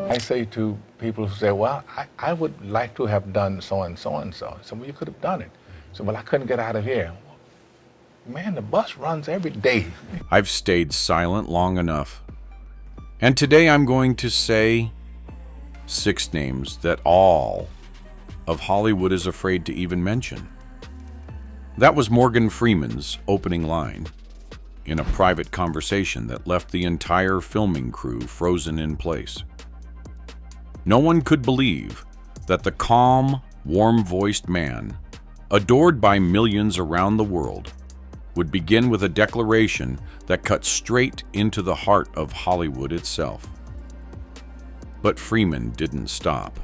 I say to people who say, well, I would like to have done so and so and so. So, well, you could have done it. So, well, I couldn't get out of here. Man, the bus runs every day. I've stayed silent long enough. And today I'm going to say 6 names that all of Hollywood is afraid to even mention. That was Morgan Freeman's opening line in a private conversation that left the entire filming crew frozen in place. No one could believe that the calm, warm-voiced man, adored by millions around the world, would begin with a declaration that cut straight into the heart of Hollywood itself. But Freeman didn't stop.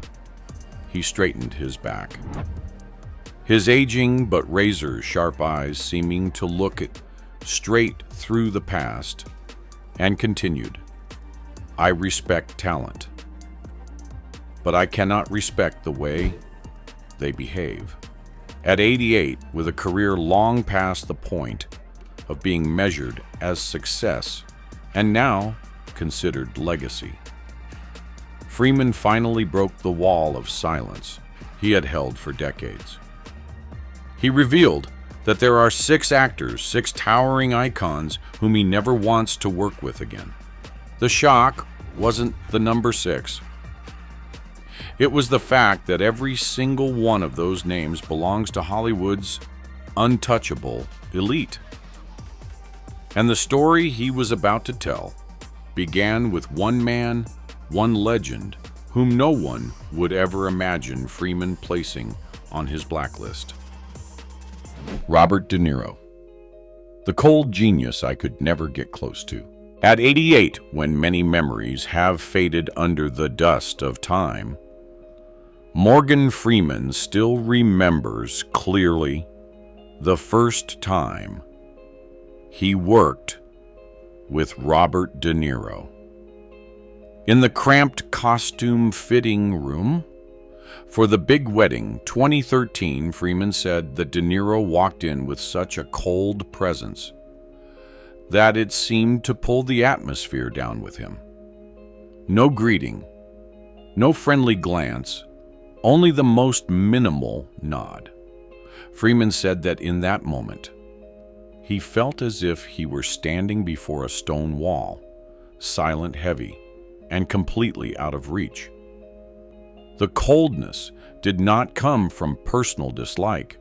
He straightened his back, his aging but razor-sharp eyes seeming to look straight through the past, and continued, "I respect talent, but I cannot respect the way they behave." At 88, with a career long past the point of being measured as success and now considered legacy, Freeman finally broke the wall of silence he had held for decades. He revealed that there are 6 actors, 6 towering icons whom he never wants to work with again. The shock wasn't the number 6. It was the fact that every single one of those names belongs to Hollywood's untouchable elite. And the story he was about to tell began with one man, one legend, whom no one would ever imagine Freeman placing on his blacklist. Robert De Niro, the cold genius I could never get close to. At 88, when many memories have faded under the dust of time, Morgan Freeman still remembers clearly the first time he worked with Robert De Niro. In the cramped costume fitting room for the big wedding 2013, Freeman said that De Niro walked in with such a cold presence that it seemed to pull the atmosphere down with him. No greeting, no friendly glance, only the most minimal nod. Freeman said that in that moment, he felt as if he were standing before a stone wall, silent, heavy, and completely out of reach. The coldness did not come from personal dislike,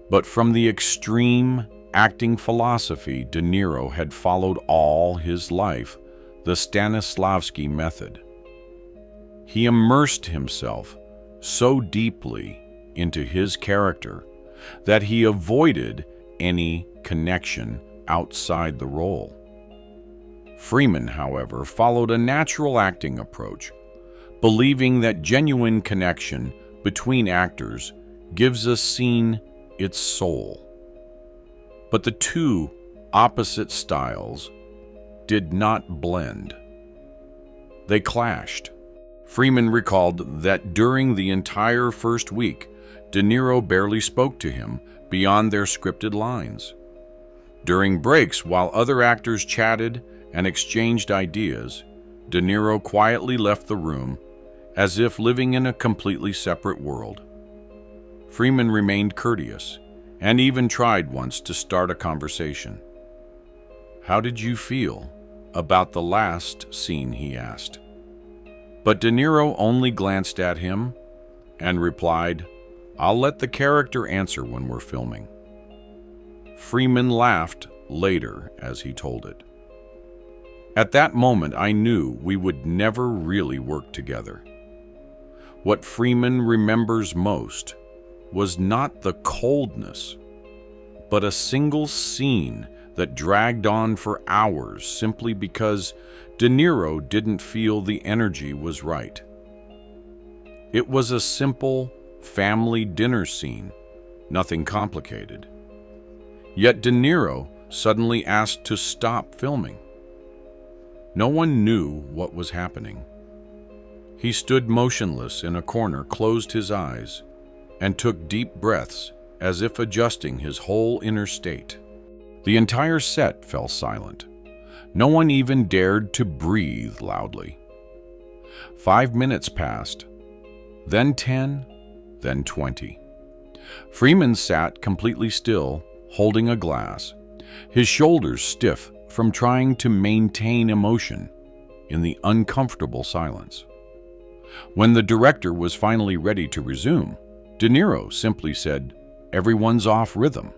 but from the extreme acting philosophy De Niro had followed all his life, the Stanislavski method. He immersed himself so deeply into his character that he avoided any connection outside the role. Freeman, however, followed a natural acting approach, believing that genuine connection between actors gives a scene its soul. But the two opposite styles did not blend. They clashed. Freeman recalled that during the entire first week, De Niro barely spoke to him beyond their scripted lines. During breaks, while other actors chatted and exchanged ideas, De Niro quietly left the room as if living in a completely separate world. Freeman remained courteous and even tried once to start a conversation. "How did you feel about the last scene?" he asked. But De Niro only glanced at him and replied, "I'll let the character answer when we're filming." Freeman laughed later as he told it. "At that moment, I knew we would never really work together." What Freeman remembers most was not the coldness, but a single scene that dragged on for hours simply because De Niro didn't feel the energy was right. It was a simple family dinner scene, nothing complicated. Yet De Niro suddenly asked to stop filming. No one knew what was happening. He stood motionless in a corner, closed his eyes, and took deep breaths as if adjusting his whole inner state. The entire set fell silent. No one even dared to breathe loudly. 5 minutes passed, then 10, then 20. Freeman sat completely still, holding a glass, his shoulders stiff from trying to maintain emotion in the uncomfortable silence. When the director was finally ready to resume, De Niro simply said, "Everyone's off rhythm.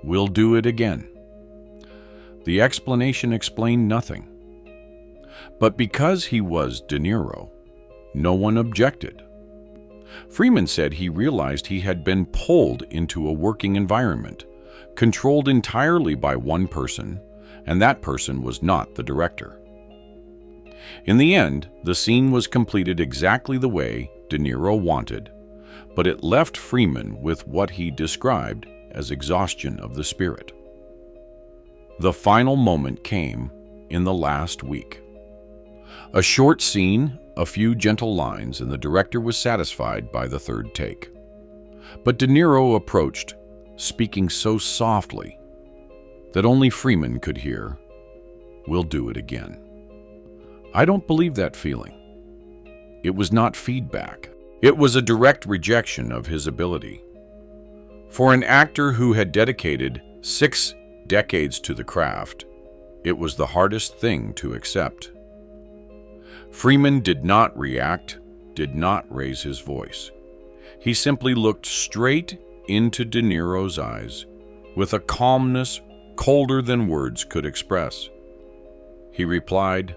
We'll do it again." The explanation explained nothing. But because he was De Niro, no one objected. Freeman said he realized he had been pulled into a working environment, controlled entirely by one person, and that person was not the director. In the end, the scene was completed exactly the way De Niro wanted, but it left Freeman with what he described as exhaustion of the spirit. The final moment came in the last week. A short scene, a few gentle lines, and the director was satisfied by the third take. But De Niro approached, speaking so softly that only Freeman could hear, "We'll do it again." I don't believe that feeling. It was not feedback. It was a direct rejection of his ability. For an actor who had dedicated 6 decades to the craft, it was the hardest thing to accept. Freeman did not react, did not raise his voice. He simply looked straight into De Niro's eyes with a calmness colder than words could express. He replied,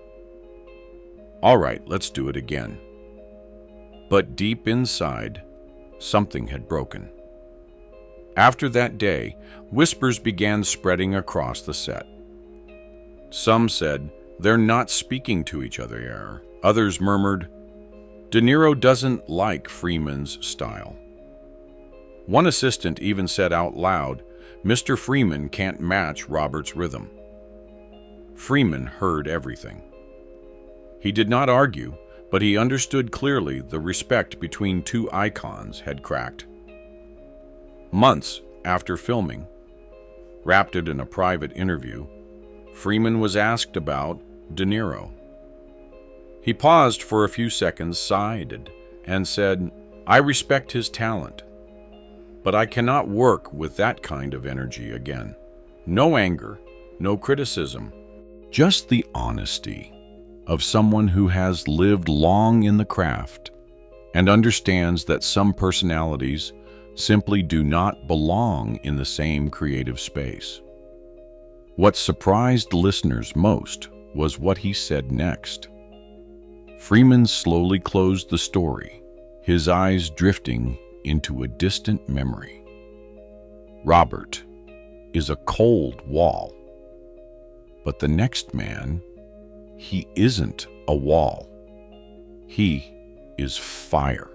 "All right, let's do it again." But deep inside, something had broken. After that day, whispers began spreading across the set. Some said, "They're not speaking to each other here." Others murmured, "De Niro doesn't like Freeman's style." One assistant even said out loud, "Mr. Freeman can't match Robert's rhythm." Freeman heard everything. He did not argue, but he understood clearly the respect between two icons had cracked. Months after filming, wrapped it in a private interview, Freeman was asked about De Niro. He paused for a few seconds, sighed, and said, "I respect his talent, but I cannot work with that kind of energy again. No anger, no criticism, just the honesty of someone who has lived long in the craft and understands that some personalities simply do not belong in the same creative space." What surprised listeners most was what he said next. Freeman slowly closed the story, his eyes drifting into a distant memory. Robert is a cold wall, but the next man, he isn't a wall. He is fire.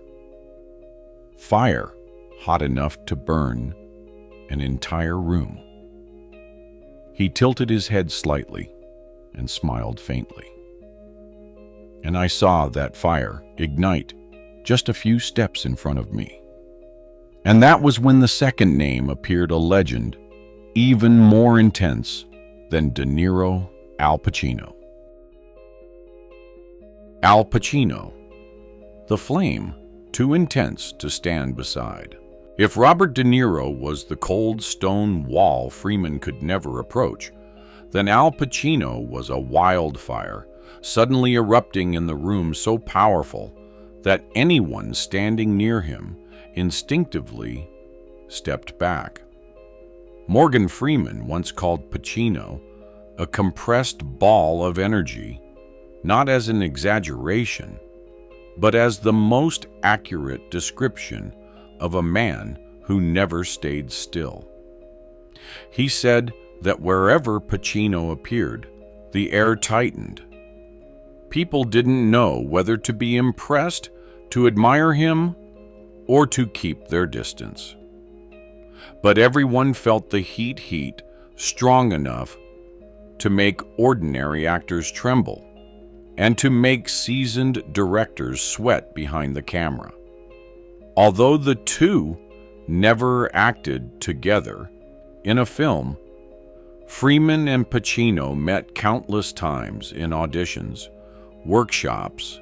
Fire hot enough to burn an entire room. He tilted his head slightly and smiled faintly. And I saw that fire ignite just a few steps in front of me. And that was when the second name appeared, a legend even more intense than De Niro: Al Pacino. Al Pacino, the flame too intense to stand beside. If Robert De Niro was the cold stone wall Freeman could never approach, then Al Pacino was a wildfire, suddenly erupting in the room so powerful that anyone standing near him instinctively stepped back. Morgan Freeman once called Pacino a compressed ball of energy, not as an exaggeration, but as the most accurate description of a man who never stayed still. He said that wherever Pacino appeared, the air tightened. People didn't know whether to be impressed, to admire him, or to keep their distance. But everyone felt the heat strong enough to make ordinary actors tremble and to make seasoned directors sweat behind the camera. Although the two never acted together in a film, Freeman and Pacino met countless times in auditions workshops,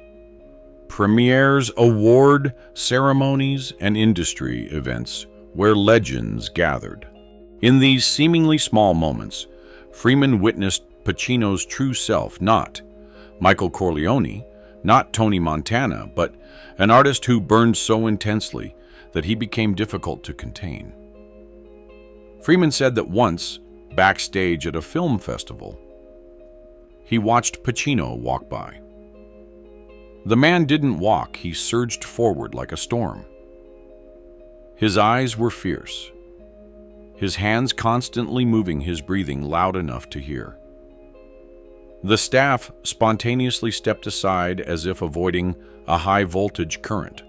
premieres, award ceremonies, and industry events where legends gathered. In these seemingly small moments, Freeman witnessed Pacino's true self, not Michael Corleone, not Tony Montana, but an artist who burned so intensely that he became difficult to contain. Freeman said that once, backstage at a film festival, he watched Pacino walk by. The man didn't walk, he surged forward like a storm. His eyes were fierce, his hands constantly moving, his breathing loud enough to hear. The staff spontaneously stepped aside as if avoiding a high-voltage current.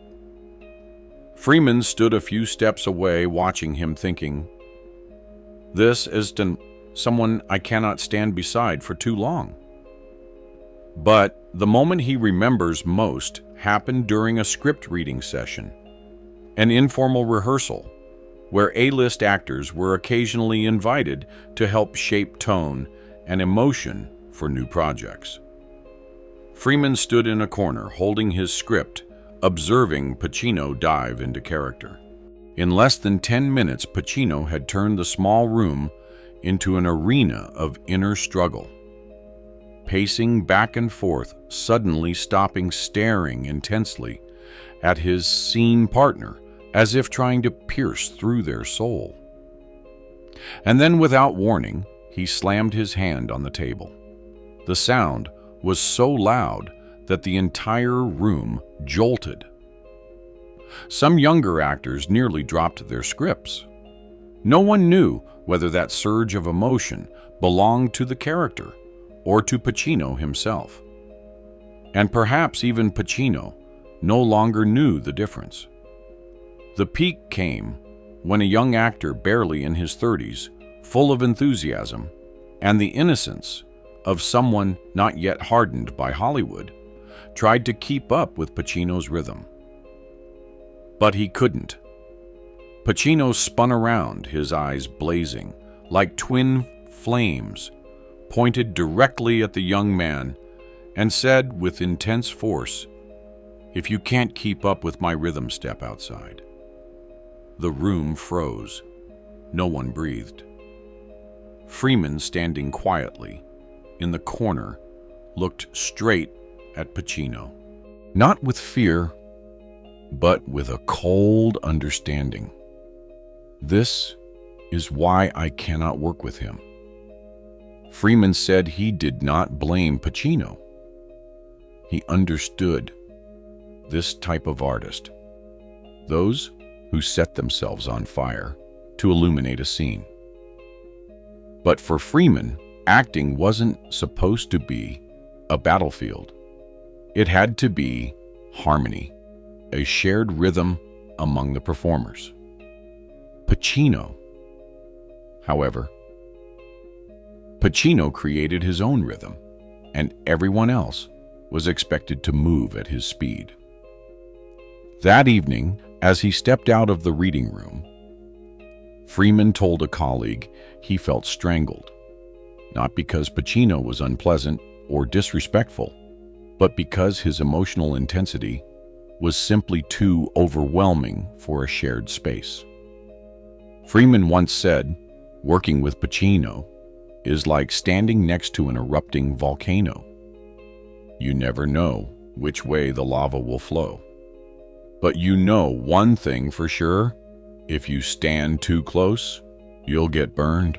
Freeman stood a few steps away, watching him, thinking, "This is someone I cannot stand beside for too long." But the moment he remembers most happened during a script reading session, an informal rehearsal, where A-list actors were occasionally invited to help shape tone and emotion for new projects. Freeman stood in a corner, holding his script, observing Pacino dive into character. In less than 10 minutes, Pacino had turned the small room into an arena of inner struggle. Pacing back and forth, suddenly stopping, staring intensely at his scene partner, as if trying to pierce through their soul. And then, without warning, he slammed his hand on the table. The sound was so loud that the entire room jolted. Some younger actors nearly dropped their scripts. No one knew whether that surge of emotion belonged to the character or to Pacino himself. And perhaps even Pacino no longer knew the difference. The peak came when a young actor barely in his 30s, full of enthusiasm and the innocence of someone not yet hardened by Hollywood, tried to keep up with Pacino's rhythm. But he couldn't. Pacino spun around, his eyes blazing, like twin flames, pointed directly at the young man, and said with intense force, "If you can't keep up with my rhythm, step outside." The room froze. No one breathed. Freeman, standing quietly in the corner, looked straight at Pacino, not with fear, but with a cold understanding. "This is why I cannot work with him." Freeman said he did not blame Pacino. He understood this type of artist, those who set themselves on fire to illuminate a scene. But for Freeman, acting wasn't supposed to be a battlefield. It had to be harmony, a shared rhythm among the performers. Pacino, however, Pacino created his own rhythm, and everyone else was expected to move at his speed. That evening, as he stepped out of the reading room, Freeman told a colleague he felt strangled, not because Pacino was unpleasant or disrespectful, but because his emotional intensity was simply too overwhelming for a shared space. Freeman once said, "Working with Pacino is like standing next to an erupting volcano. You never know which way the lava will flow. But you know one thing for sure, if you stand too close, you'll get burned."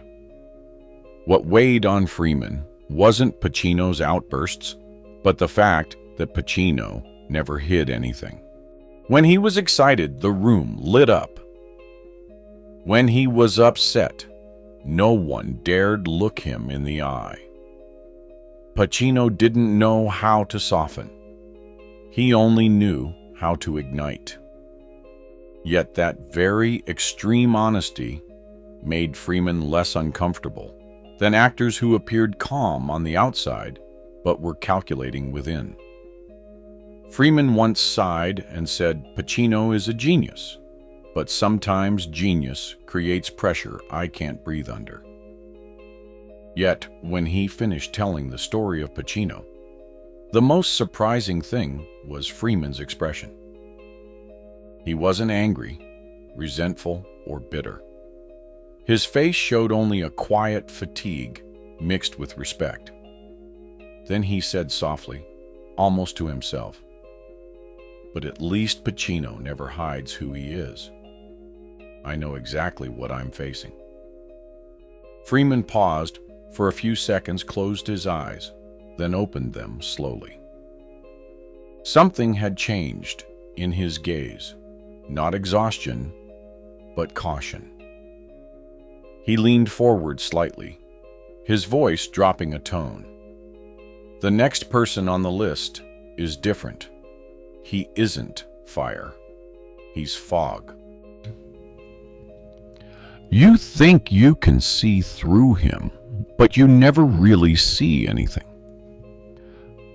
What weighed on Freeman wasn't Pacino's outbursts, but the fact that Pacino never hid anything. When he was excited, the room lit up. When he was upset, no one dared look him in the eye. Pacino didn't know how to soften. He only knew how to ignite. Yet that very extreme honesty made Freeman less uncomfortable than actors who appeared calm on the outside but were calculating within. Freeman once sighed and said, "Pacino is a genius, but sometimes genius creates pressure I can't breathe under." Yet, when he finished telling the story of Pacino, The most surprising thing was Freeman's expression. He wasn't angry, resentful, or bitter. His face showed only a quiet fatigue mixed with respect. Then he said softly, almost to himself, "But at least Pacino never hides who he is. I know exactly what I'm facing." Freeman paused for a few seconds, closed his eyes, then opened them slowly. Something had changed in his gaze, not exhaustion, but caution. He leaned forward slightly, his voice dropping a tone. "The next person on the list is different. He isn't fire. He's fog. You think you can see through him, but you never really see anything.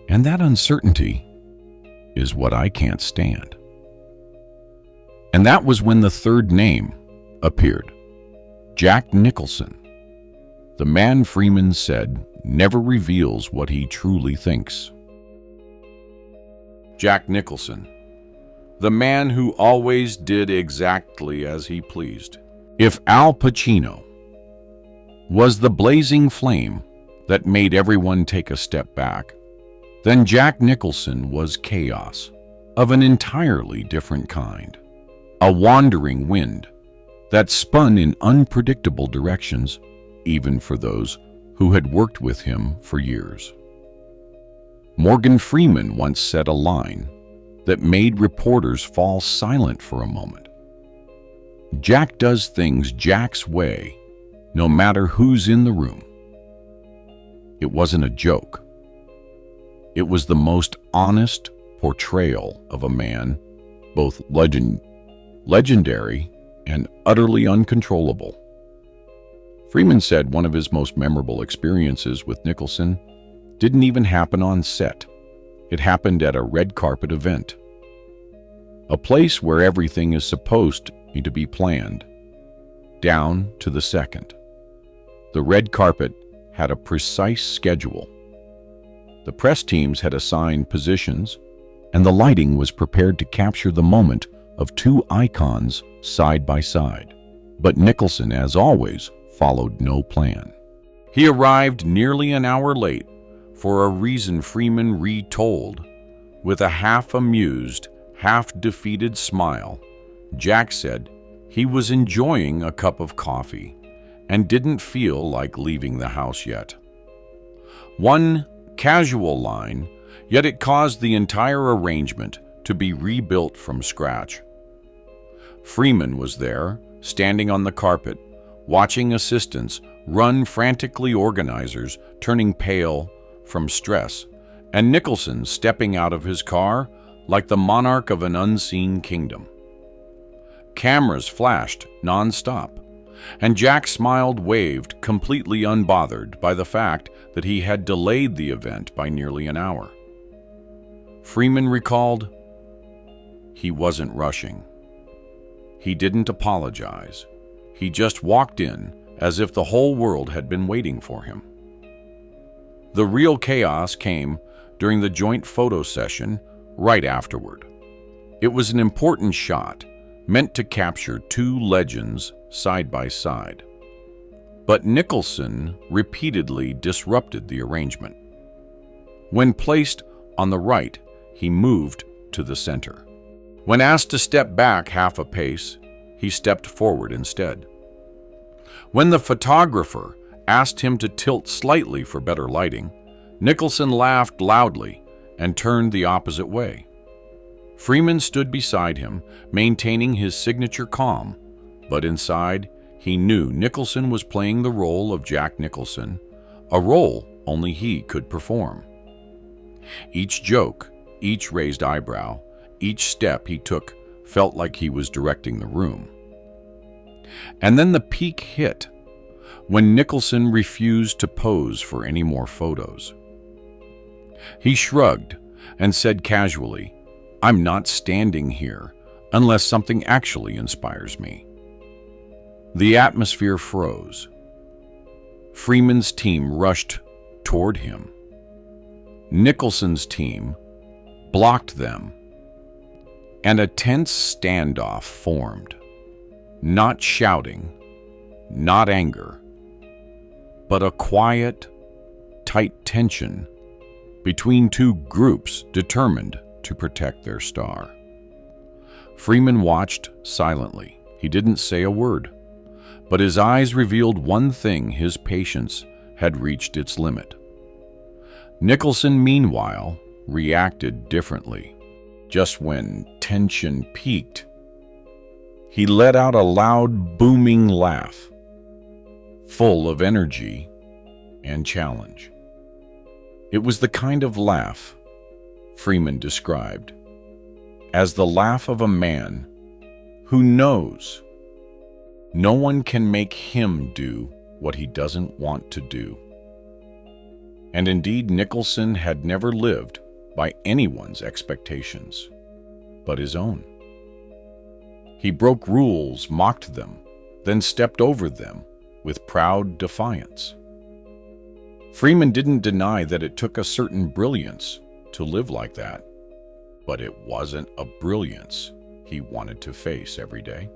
And that uncertainty is what I can't stand." And that was when the third name appeared. Jack Nicholson. The man Freeman said never reveals what he truly thinks. Jack Nicholson. The man who always did exactly as he pleased. If Al Pacino was the blazing flame that made everyone take a step back, then Jack Nicholson was chaos of an entirely different kind. A wandering wind that spun in unpredictable directions, even for those who had worked with him for years. Morgan Freeman once said a line that made reporters fall silent for a moment. Jack does things Jack's way, no matter who's in the room. It wasn't a joke. It was the most honest portrayal of a man, both legendary and utterly uncontrollable. Freeman said one of his most memorable experiences with Nicholson didn't even happen on set. It happened at a red carpet event. A place where everything is supposed to be planned, down to the second. The red carpet had a precise schedule. The press teams had assigned positions, and the lighting was prepared to capture the moment of two icons side by side. But Nicholson, as always, followed no plan. He arrived nearly an hour late for a reason Freeman retold. With a half-amused, half-defeated smile, Jack said he was enjoying a cup of coffee and didn't feel like leaving the house yet. One casual line, yet it caused the entire arrangement to be rebuilt from scratch. Freeman was there, standing on the carpet, watching assistants run frantically, organizers turning pale from stress, and Nicholson stepping out of his car like the monarch of an unseen kingdom. Cameras flashed non-stop, and Jack smiled, waved, completely unbothered by the fact that he had delayed the event by nearly an hour. Freeman recalled, he wasn't rushing. He didn't apologize. He just walked in as if the whole world had been waiting for him. The real chaos came during the joint photo session right afterward. It was an important shot meant to capture two legends side by side. But Nicholson repeatedly disrupted the arrangement. When placed on the right, he moved to the center. When asked to step back half a pace, he stepped forward instead. When the photographer asked him to tilt slightly for better lighting, Nicholson laughed loudly and turned the opposite way. Freeman stood beside him, maintaining his signature calm, but inside, he knew Nicholson was playing the role of Jack Nicholson, a role only he could perform. Each joke, each raised eyebrow, each step he took felt like he was directing the room. And then the peak hit, when Nicholson refused to pose for any more photos. He shrugged and said casually, "I'm not standing here unless something actually inspires me." The atmosphere froze. Freeman's team rushed toward him. Nicholson's team blocked them, and a tense standoff formed. Not shouting, not anger, but a quiet, tight tension between two groups determined to protect their star. Freeman watched silently. He didn't say a word, but his eyes revealed one thing: his patience had reached its limit. Nicholson, meanwhile, reacted differently. Just when tension peaked, he let out a loud, booming laugh, full of energy and challenge. It was the kind of laugh Freeman described as the laugh of a man who knows no one can make him do what he doesn't want to do. And indeed, Nicholson had never lived by anyone's expectations but his own. He broke rules, mocked them, then stepped over them with proud defiance. Freeman didn't deny that it took a certain brilliance to live like that, but it wasn't a brilliance he wanted to face every day.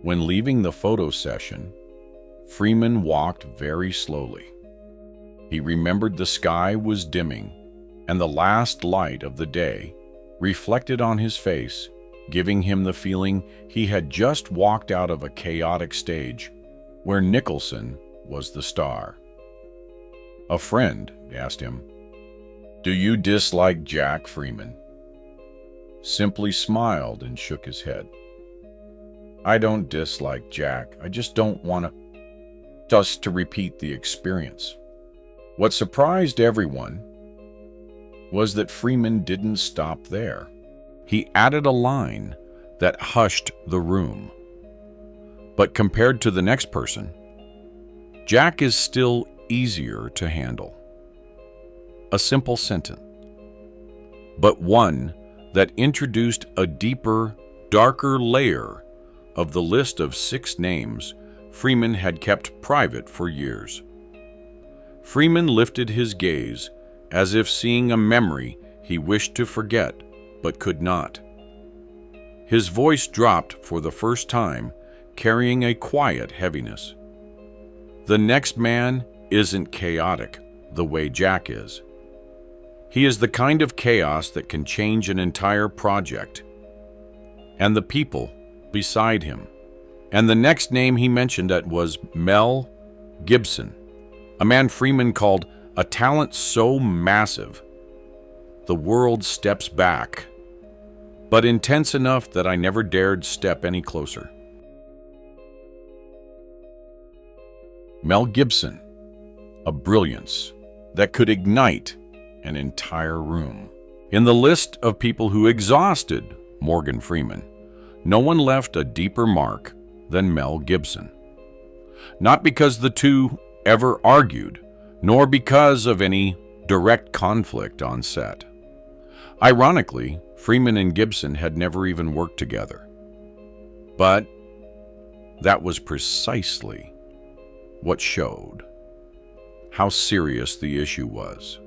When leaving the photo session, Freeman walked very slowly. He remembered the sky was dimming, and the last light of the day reflected on his face, giving him the feeling he had just walked out of a chaotic stage where Nicholson was the star. A friend asked him, "Do you dislike Jack Freeman?" Simply smiled and shook his head. "I don't dislike Jack. I just don't want us to repeat the experience." What surprised everyone was that Freeman didn't stop there. He added a line that hushed the room. "But compared to the next person, Jack is still easier to handle." A simple sentence, but one that introduced a deeper, darker layer of the list of 6 names Freeman had kept private for years. Freeman lifted his gaze as if seeing a memory he wished to forget but could not. His voice dropped for the first time, carrying a quiet heaviness. The next man isn't chaotic the way Jack is. He is the kind of chaos that can change an entire project and the people beside him. And the next name he mentioned was Mel Gibson, a man Freeman called a talent so massive the world steps back, but intense enough that I never dared step any closer. Mel Gibson, a brilliance that could ignite an entire room. In the list of people who exhausted Morgan Freeman, no one left a deeper mark than Mel Gibson. Not because the two ever argued, nor because of any direct conflict on set. Ironically, Freeman and Gibson had never even worked together. But that was precisely what showed how serious the issue was.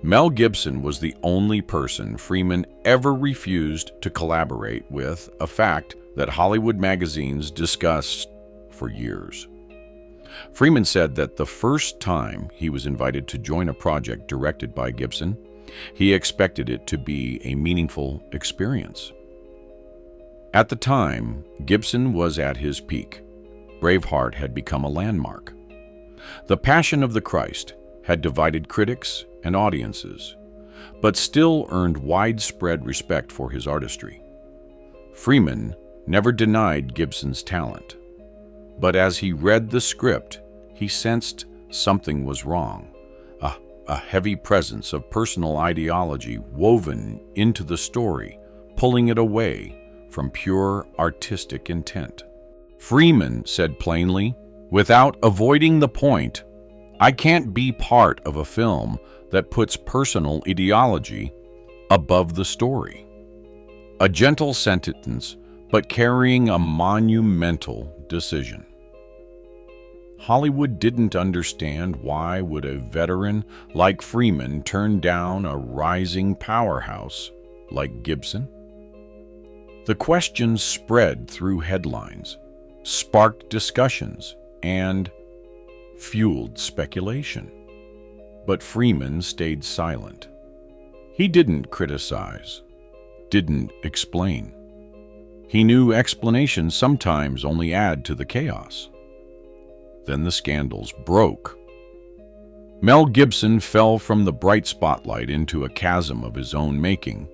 Mel Gibson was the only person Freeman ever refused to collaborate with, a fact that Hollywood magazines discussed for years. Freeman said that the first time he was invited to join a project directed by Gibson, he expected it to be a meaningful experience. At the time, Gibson was at his peak. Braveheart had become a landmark. The Passion of the Christ had divided critics and audiences, but still earned widespread respect for his artistry. Freeman never denied Gibson's talent, but as he read the script, he sensed something was wrong. A heavy presence of personal ideology woven into the story, pulling it away from pure artistic intent. Freeman said plainly, without avoiding the point, "I can't be part of a film that puts personal ideology above the story." A gentle sentence, but carrying a monumental decision. Hollywood didn't understand why would a veteran like Freeman turn down a rising powerhouse like Gibson? The questions spread through headlines, sparked discussions, and fueled speculation. But Freeman stayed silent. He didn't criticize, didn't explain. He knew explanations sometimes only add to the chaos. Then the scandals broke. Mel Gibson fell from the bright spotlight into a chasm of his own making.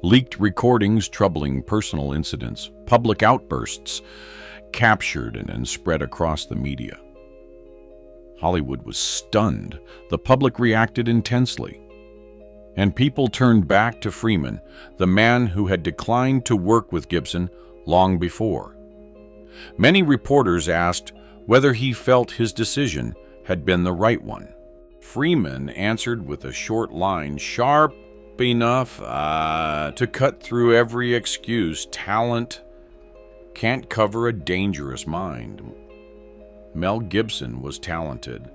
Leaked recordings, troubling personal incidents, public outbursts, captured and spread across the media. Hollywood was stunned. The public reacted intensely. And people turned back to Freeman, the man who had declined to work with Gibson long before. Many reporters asked whether he felt his decision had been the right one. Freeman answered with a short line, sharp enough to cut through every excuse. Talent can't cover a dangerous mind. Mel Gibson was talented.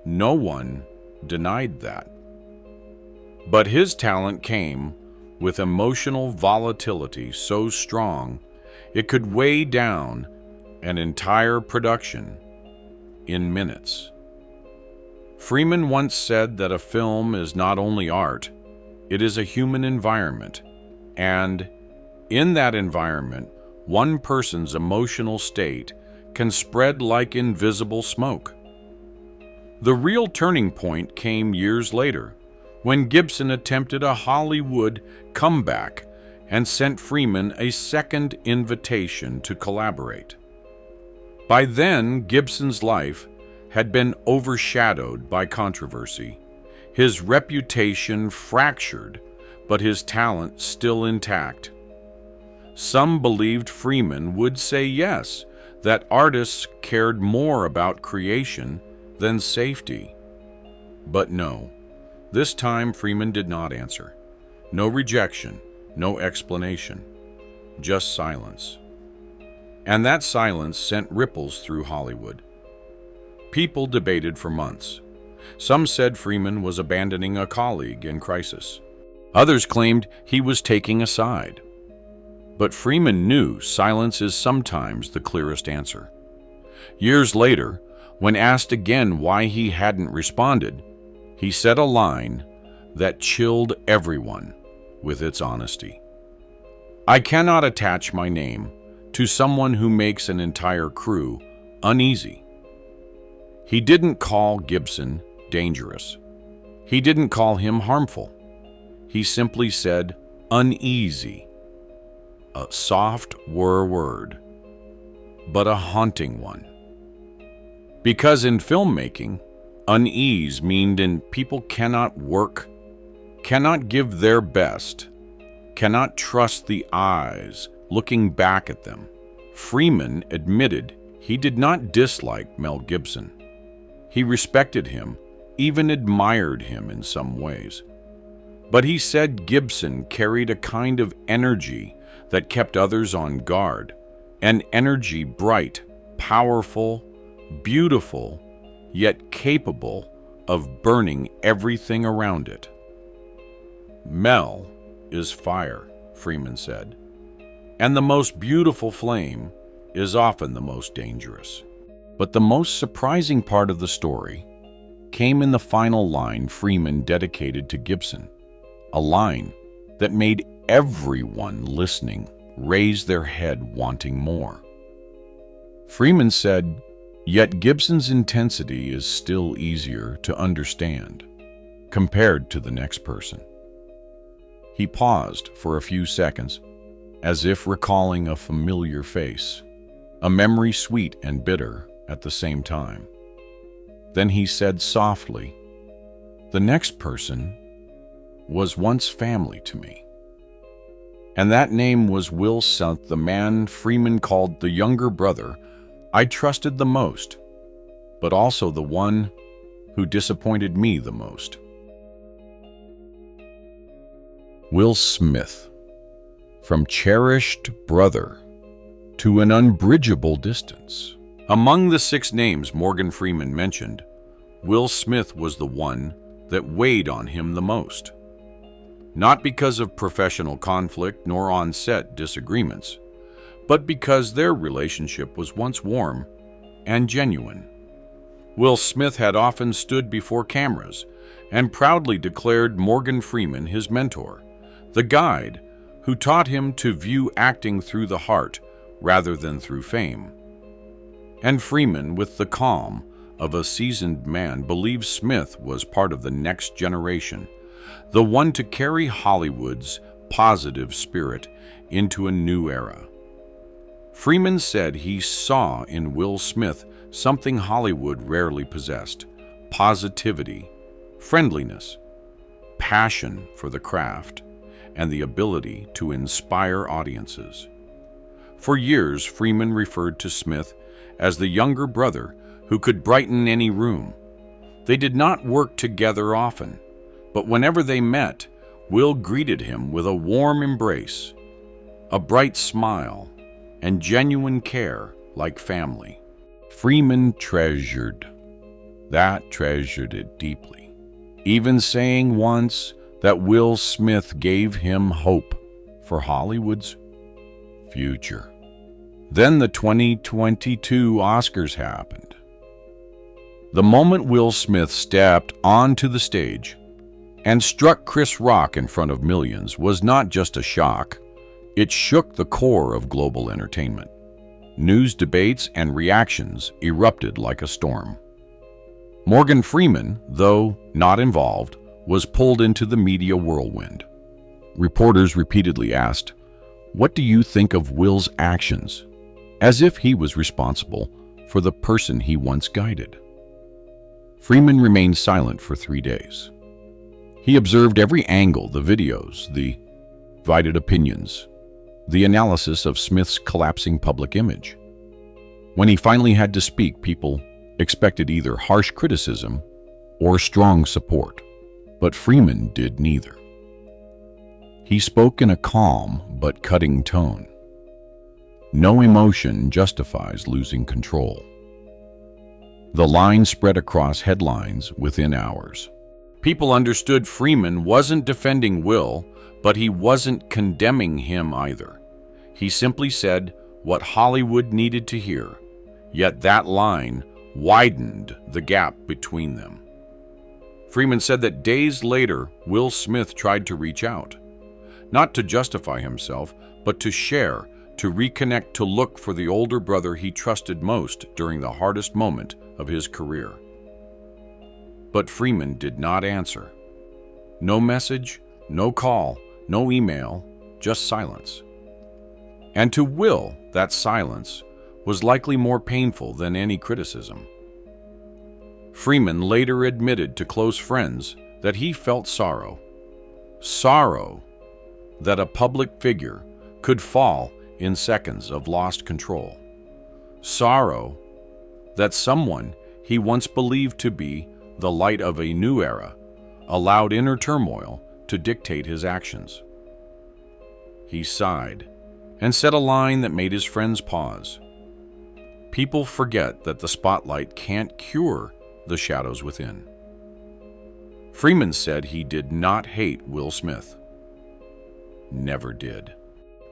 No one denied that. But his talent came with emotional volatility so strong it could weigh down an entire production in minutes. Freeman once said that a film is not only art, it is a human environment, and in that environment, one person's emotional state can spread like invisible smoke. The real turning point came years later, when Gibson attempted a Hollywood comeback and sent Freeman a second invitation to collaborate. By then, Gibson's life had been overshadowed by controversy, his reputation fractured, but his talent still intact. Some believed Freeman would say yes, that artists cared more about creation than safety. But no, this time Freeman did not answer. No rejection, no explanation, just silence. And that silence sent ripples through Hollywood. People debated for months. Some said Freeman was abandoning a colleague in crisis. Others claimed he was taking a side. But Freeman knew silence is sometimes the clearest answer. Years later, when asked again why he hadn't responded, he said a line that chilled everyone with its honesty. "I cannot attach my name to someone who makes an entire crew uneasy." He didn't call Gibson dangerous. He didn't call him harmful. He simply said uneasy. A soft word, but a haunting one. Because in filmmaking, unease means people cannot work, cannot give their best, cannot trust the eyes looking back at them. Freeman admitted he did not dislike Mel Gibson. He respected him, even admired him in some ways. But he said Gibson carried a kind of energy that kept others on guard, an energy bright, powerful, beautiful, yet capable of burning everything around it. "Mel is fire," Freeman said, "and the most beautiful flame is often the most dangerous." But the most surprising part of the story came in the final line Freeman dedicated to Gibson, a line that made everyone listening raise their head wanting more. Freeman said, "Yet Gibson's intensity is still easier to understand compared to the next person." He paused for a few seconds, as if recalling a familiar face, a memory sweet and bitter at the same time. Then he said softly, "The next person was once family to me." And that name was Will Smith, the man Freeman called the younger brother I trusted the most, but also the one who disappointed me the most. Will Smith, from cherished brother to an unbridgeable distance. Among the 6 names Morgan Freeman mentioned, Will Smith was the one that weighed on him the most. Not because of professional conflict nor on-set disagreements, but because their relationship was once warm and genuine. Will Smith had often stood before cameras and proudly declared Morgan Freeman his mentor, the guide who taught him to view acting through the heart rather than through fame. And Freeman, with the calm of a seasoned man, believed Smith was part of the next generation, the one to carry Hollywood's positive spirit into a new era. Freeman said he saw in Will Smith something Hollywood rarely possessed: positivity, friendliness, passion for the craft, and the ability to inspire audiences. For years, Freeman referred to Smith as the younger brother who could brighten any room. They did not work together often, but whenever they met, Will greeted him with a warm embrace, a bright smile, and genuine care like family. Freeman treasured it deeply, even saying once that Will Smith gave him hope for Hollywood's future. Then the 2022 Oscars happened. The moment Will Smith stepped onto the stage and struck Chris Rock in front of millions was not just a shock, it shook the core of global entertainment. News debates and reactions erupted like a storm. Morgan Freeman, though not involved, was pulled into the media whirlwind. Reporters repeatedly asked, "What do you think of Will's actions?" as if he was responsible for the person he once guided. Freeman remained silent for 3 days. He observed every angle, the videos, the divided opinions, the analysis of Smith's collapsing public image. When he finally had to speak, people expected either harsh criticism or strong support, but Freeman did neither. He spoke in a calm but cutting tone. No emotion justifies losing control. The line spread across headlines within hours. People understood Freeman wasn't defending Will, but he wasn't condemning him either. He simply said what Hollywood needed to hear, yet that line widened the gap between them. Freeman said that days later, Will Smith tried to reach out, not to justify himself, but to share, to reconnect, to look for the older brother he trusted most during the hardest moment of his career. But Freeman did not answer. No message, no call, no email, just silence. And to Will, that silence was likely more painful than any criticism. Freeman later admitted to close friends that he felt sorrow that a public figure could fall in seconds of lost control, sorrow that someone he once believed to be the light of a new era allowed inner turmoil to dictate his actions. He sighed and said a line that made his friends pause. People forget that the spotlight can't cure the shadows within. Freeman said he did not hate Will Smith. Never did.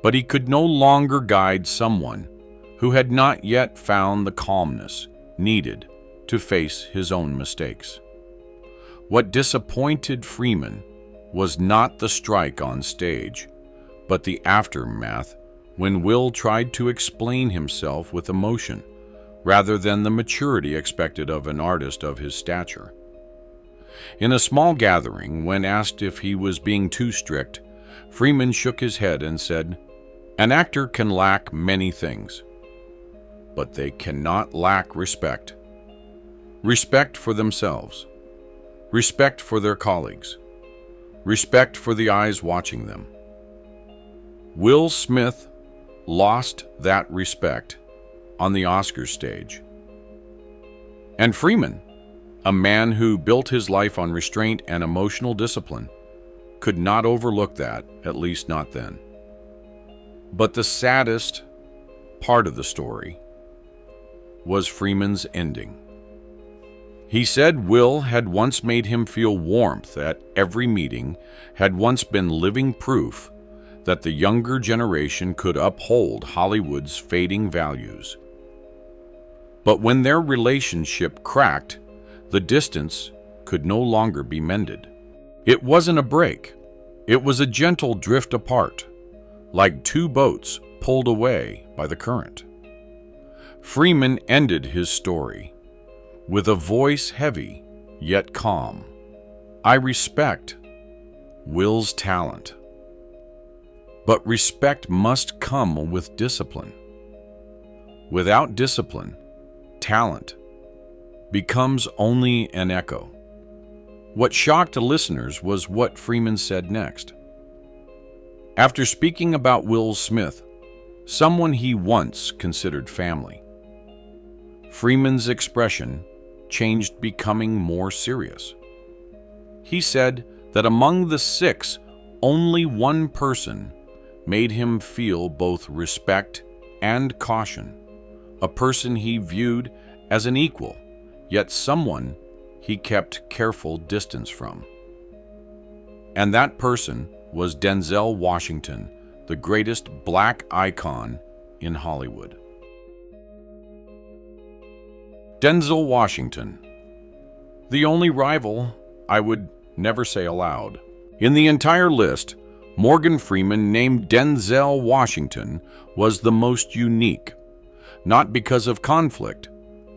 But he could no longer guide someone who had not yet found the calmness needed to face his own mistakes. What disappointed Freeman was not the strike on stage, but the aftermath when Will tried to explain himself with emotion rather than the maturity expected of an artist of his stature. In a small gathering, when asked if he was being too strict, Freeman shook his head and said, "An actor can lack many things, but they cannot lack respect. Respect for themselves, respect for their colleagues, respect for the eyes watching them." Will Smith lost that respect on the Oscars stage. And Freeman, a man who built his life on restraint and emotional discipline, could not overlook that, at least not then. But the saddest part of the story was Freeman's ending. He said Will had once made him feel warmth at every meeting, had once been living proof that the younger generation could uphold Hollywood's fading values. But when their relationship cracked, the distance could no longer be mended. It wasn't a break. It was a gentle drift apart, like two boats pulled away by the current. Freeman ended his story with a voice heavy yet calm. I respect Will's talent, but respect must come with discipline. Without discipline, talent becomes only an echo. What shocked listeners was what Freeman said next. After speaking about Will Smith, someone he once considered family, Freeman's expression changed, becoming more serious. He said that among the six, only one person made him feel both respect and caution, a person he viewed as an equal, yet someone he kept careful distance from. And that person was Denzel Washington, the greatest black icon in Hollywood. Denzel Washington, the only rival I would never say aloud. In the entire list, Morgan Freeman named Denzel Washington was the most unique, not because of conflict,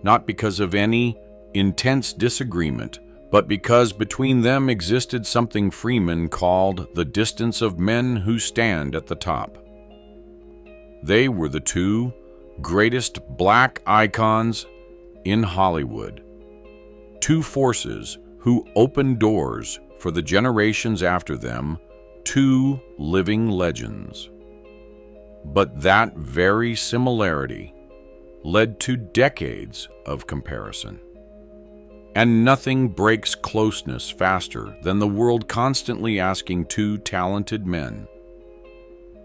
not because of any intense disagreement, but because between them existed something Freeman called the distance of men who stand at the top. They were the two greatest black icons in Hollywood, two forces who opened doors for the generations after them, two living legends. But that very similarity led to decades of comparison. And nothing breaks closeness faster than the world constantly asking two talented men,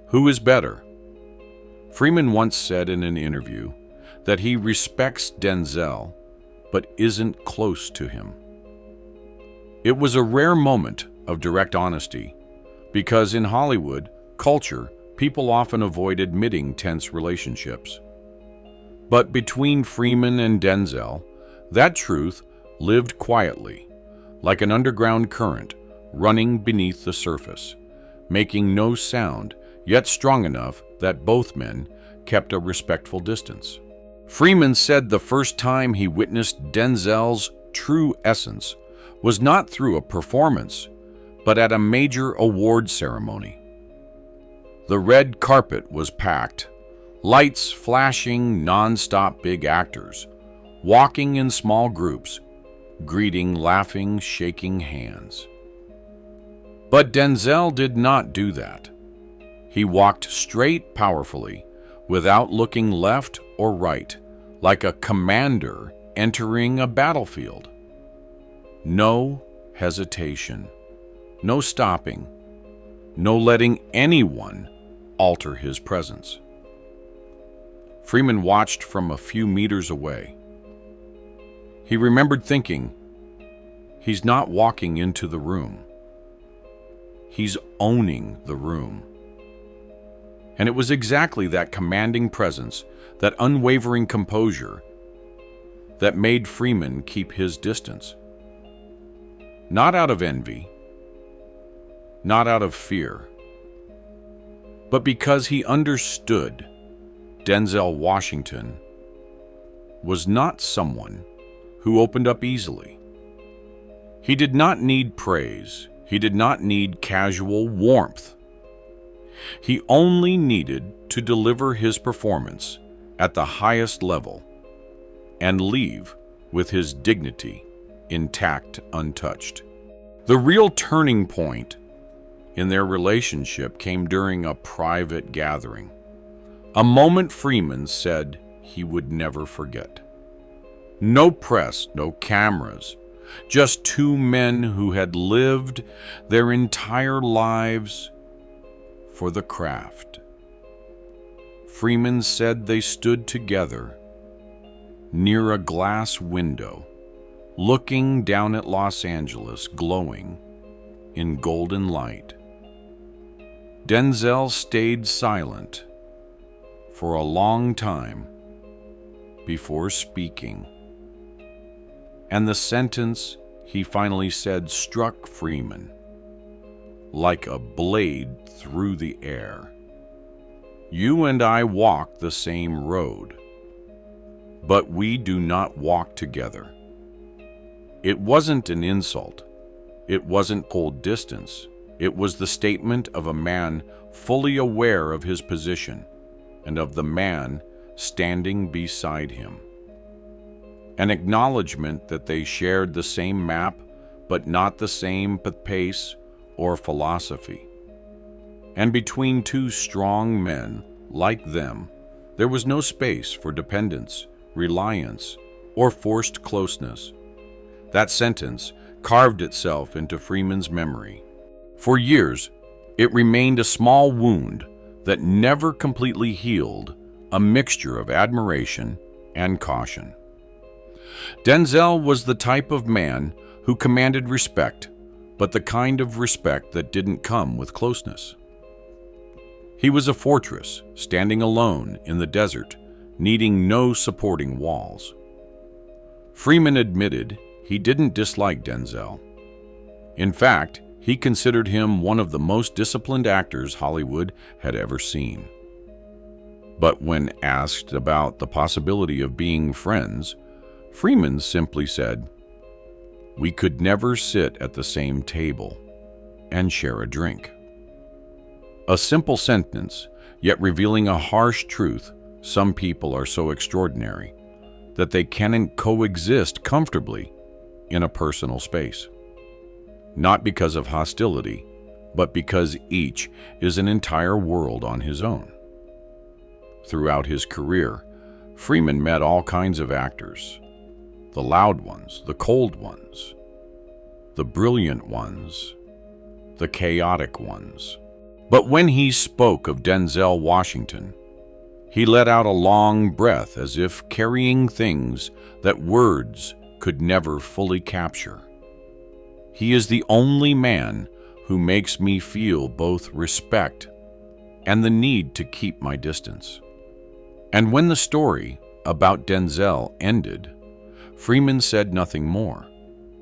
who is better? Freeman once said in an interview that he respects Denzel, but isn't close to him. It was a rare moment of direct honesty, because in Hollywood culture, people often avoid admitting tense relationships. But between Freeman and Denzel, that truth lived quietly, like an underground current running beneath the surface, making no sound, yet strong enough that both men kept a respectful distance. Freeman said the first time he witnessed Denzel's true essence was not through a performance, but at a major award ceremony. The red carpet was packed, lights flashing non-stop, big actors walking in small groups, greeting, laughing, shaking hands. But Denzel did not do that. He walked straight powerfully, without looking left or right, like a commander entering a battlefield. No hesitation, no stopping, no letting anyone alter his presence. Freeman watched from a few meters away. He remembered thinking, he's not walking into the room. He's owning the room. And it was exactly that commanding presence, that unwavering composure, that made Freeman keep his distance. Not out of envy, not out of fear, but because he understood Denzel Washington was not someone who opened up easily. He did not need praise. He did not need casual warmth. He only needed to deliver his performance at the highest level and leave with his dignity intact, untouched. The real turning point in their relationship came during a private gathering, a moment Freeman said he would never forget. No press, no cameras, just two men who had lived their entire lives for the craft. Freeman said they stood together, near a glass window, looking down at Los Angeles glowing in golden light. Denzel stayed silent for a long time before speaking, and the sentence he finally said struck Freeman like a blade through the air. You and I walk the same road, but we do not walk together. It wasn't an insult. It wasn't cold distance. It was the statement of a man fully aware of his position and of the man standing beside him. An acknowledgement that they shared the same map, but not the same pace or philosophy. And between two strong men like them, there was no space for dependence, reliance, or forced closeness. That sentence carved itself into Freeman's memory. For years, it remained a small wound that never completely healed, a mixture of admiration and caution. Denzel was the type of man who commanded respect, but the kind of respect that didn't come with closeness. He was a fortress, standing alone in the desert, needing no supporting walls. Freeman admitted he didn't dislike Denzel. In fact, he considered him one of the most disciplined actors Hollywood had ever seen. But when asked about the possibility of being friends, Freeman simply said, "We could never sit at the same table and share a drink." A simple sentence, yet revealing a harsh truth. Some people are so extraordinary that they cannot coexist comfortably in a personal space. Not because of hostility, but because each is an entire world on his own. Throughout his career, Freeman met all kinds of actors. The loud ones, the cold ones, the brilliant ones, the chaotic ones. But when he spoke of Denzel Washington, he let out a long breath as if carrying things that words could never fully capture. He is the only man who makes me feel both respect and the need to keep my distance. And when the story about Denzel ended, Freeman said nothing more.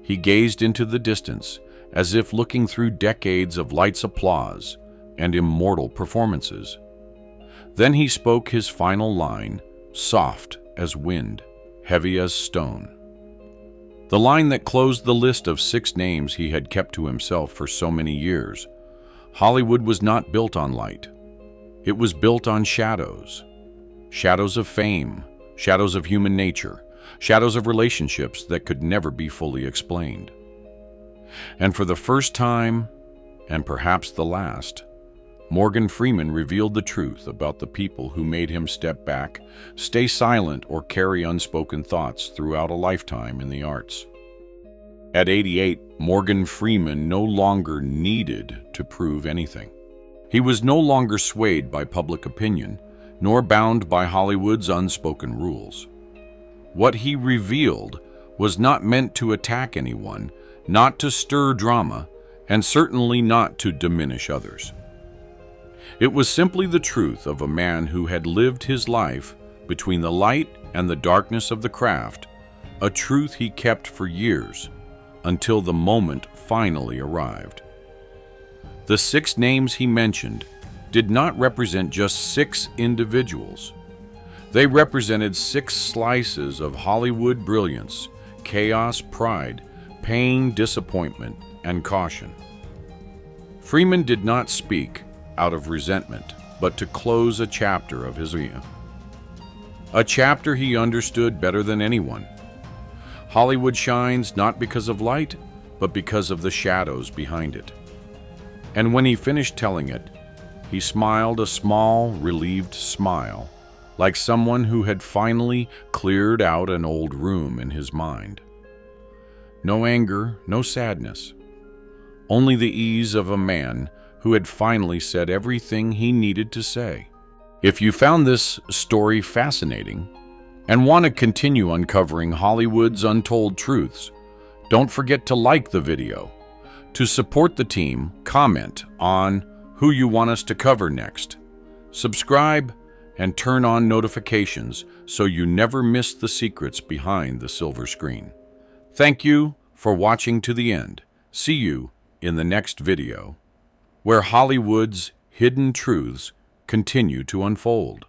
He gazed into the distance as if looking through decades of lights' applause and immortal performances. Then he spoke his final line, soft as wind, heavy as stone. The line that closed the list of 6 names he had kept to himself for so many years. Hollywood was not built on light. It was built on shadows. Shadows of fame, shadows of human nature, shadows of relationships that could never be fully explained. And for the first time, and perhaps the last, Morgan Freeman revealed the truth about the people who made him step back, stay silent, or carry unspoken thoughts throughout a lifetime in the arts. At 88, Morgan Freeman no longer needed to prove anything. He was no longer swayed by public opinion, nor bound by Hollywood's unspoken rules. What he revealed was not meant to attack anyone, not to stir drama, and certainly not to diminish others. It was simply the truth of a man who had lived his life between the light and the darkness of the craft, a truth he kept for years, until the moment finally arrived. The 6 names he mentioned did not represent just 6 individuals. They represented 6 slices of Hollywood brilliance, chaos, pride, pain, disappointment, and caution. Freeman did not speak out of resentment, but to close a chapter of his life. A chapter he understood better than anyone. Hollywood shines not because of light, but because of the shadows behind it. And when he finished telling it, he smiled a small, relieved smile, like someone who had finally cleared out an old room in his mind. No anger, no sadness, only the ease of a man who had finally said everything he needed to say. If you found this story fascinating, and want to continue uncovering Hollywood's untold truths, don't forget to like the video. To support the team, comment on who you want us to cover next. Subscribe and turn on notifications so you never miss the secrets behind the silver screen. Thank you for watching to the end. See you in the next video, where Hollywood's hidden truths continue to unfold.